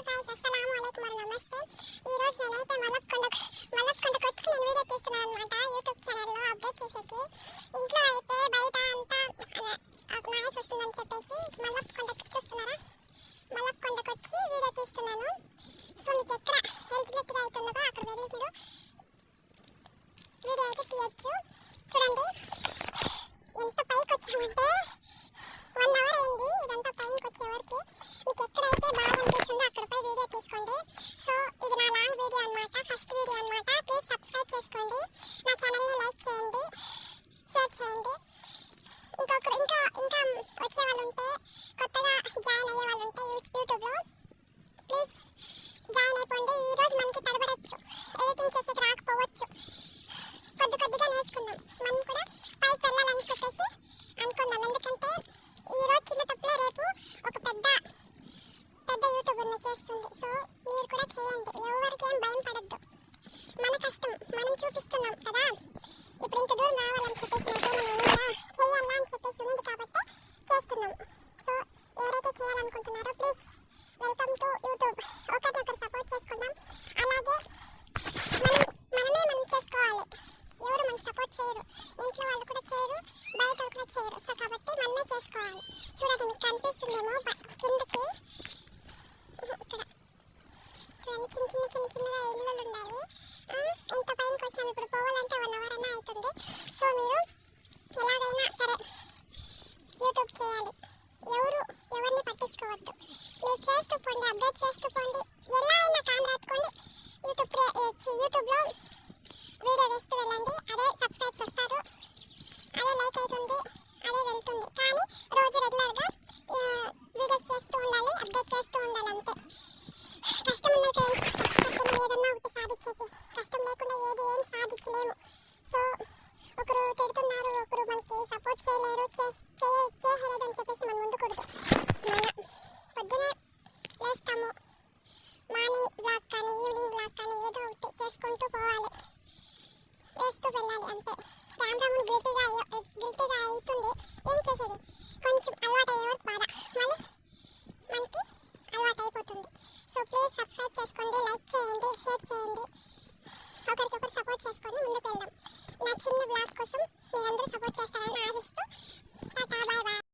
Guys అస్సలాము అలైకుం మరియు నమస్తే. ఈ రోజు నేనైతే మలక్కొండకు వచ్చి నేను వీడియో తీస్తున్నాను అన్నమాట. యూట్యూబ్ ఛానల్లో అప్డేట్ చేసేకి ఇంట్లో అయితే బయట అంతా నాయిస్ వస్తుందని చెప్పేసి మలక్కొండకు చూస్తున్నారా, మలక్కొండకు వచ్చి వీడియో తీస్తున్నాను. సో మీకు ఎక్కడ ఎలిజిబిలిటీగా అవుతుందో అక్కడ వెళ్ళి మీరు వీడియో అయితే తీయచ్చు. చూడండి ఎంత పైకి వచ్చామంటే 1 అవర్ అయింది ఇదంతా పైకి వచ్చేవరకు. మీకు ఎక్కడైతే బాగా అనిపిస్తుందో అక్కడపై వీడియో తీసుకోండి. సో ఇది నా లాంగ్ వీడియో అన్నమాట, ఫస్ట్ వీడియో అన్నమాట. ప్లీజ్ సబ్స్క్రైబ్ చేసుకోండి, నా ఛానల్ని లైక్ చేయండి, షేర్ చేయండి. ఇంకా వచ్చే వాళ్ళు ఉంటే, కొత్తగా జాయిన్ అయ్యే వాళ్ళు ఉంటే యూట్యూబ్లో ప్లీజ్ జాయిన్ అయిపోండి. ఈరోజు మనకి తడబడచ్చు, ఎడిటింగ్ చేసేకి రాకపోవచ్చు, కొద్దిగా నేర్చుకుందాం. మనం కూడా పైకి వెళ్ళాలని చెప్పేసి అనుకుందాం. ఎందుకంటే ఈరోజు చిన్న తప్పులే రేపు ఒక పెద్ద యూట్యూబర్ని చేస్తుంది. సో మీరు కూడా చేయండి, ఎవరికి ఏం భయం పడద్దు. మన కష్టం మనం చూపిస్తున్నాం కదా, ఇప్పుడు ఇంత దూరం రావాలని చెప్పేసి చేయాలా అని చెప్పేసి ఉంది కాబట్టి చేస్తున్నాం. సో ఎవరైతే చేయాలనుకుంటున్నారో ప్లీజ్ వెల్కమ్ టు యూట్యూబ్. ఒకరినొకరు సపోర్ట్ చేసుకుందాం. అలాగే మనం చేసుకోవాలి, ఎవరు మనకు సపోర్ట్ చేయరు, ఇంట్లో వాళ్ళు కూడా చేయరు, బయట వాళ్ళు కూడా చేయరు. సో కాబట్టి మనమే చేసుకోవాలి. చూడండి మీకు కనిపిస్తుందేమో కిందకి, ఇక్కడ చూడండి చిన్నగా ఇళ్ళు ఉన్నాయి. ఇంత పైనకి వచ్చినాం, ఇప్పుడు పోవాలంటే 1 అవర్ అన్నా అవుతుంది. సో మీరు ఎలాగైనా సరే యూట్యూబ్ చేయాలి, ఎవరిని పట్టించుకోవద్దు. మీరు చేస్తూ పోండి, అప్డేట్ చేస్తూ పోండి, ఎలా అయినా కెమెరా ఎత్తుకోండి, యూట్యూబ్లో వీడియో వేస్తూ వెళ్ళండి. అదే సబ్స్క్రైబ్స్ వస్తారు, అదే లైక్ అవుతుంది, అదే వెళ్తుంది. కానీ రోజు రెగ్యులర్గా వీడియోస్ చేస్తూ ఉండాలి, అప్డేట్ చేస్తూ ఉండాలి. అంతే. కష్టం ఉంది ఫ్రెండ్స్, కష్టం ఏదన్నా ఒకటి సాధించేకి, కష్టం లేకుండా ఏం సాధించలేము. సో ఒకరు తిడుతున్నారు, ఒకరు మనకి సపోర్ట్ చేయలేరు, చేయలేదు అని చెప్పేసి మనం ఉండకూడదు. పొద్దునే లేస్తాము, మార్నింగ్ బ్లాగ్ కానీ ఈవినింగ్ బ్లాగ్ కానీ ఏదో ఒకటి చేసుకుంటూ పోవాలి, వేస్తూ వెళ్ళాలి. అంతే. కెమెరా ముందు గిల్టీగా అవుతుంది, ఏం చేసేది, కొంచెం అలవాటు అయ్యే వరకు బాధ, మళ్ళీ మనకి అలవాటు అయిపోతుంది. సో ప్లీజ్ సబ్స్క్రైబ్ చేసుకోండి, లైక్ చేయండి, షేర్ చేయండి, ఒకరికొకరు సపోర్ట్ చేసుకొని ముందుకు వెళ్దాం. నా చిన్న బ్లాగ్ కోసం మీరందరూ సపోర్ట్ చేస్తారని ఆశిస్తూ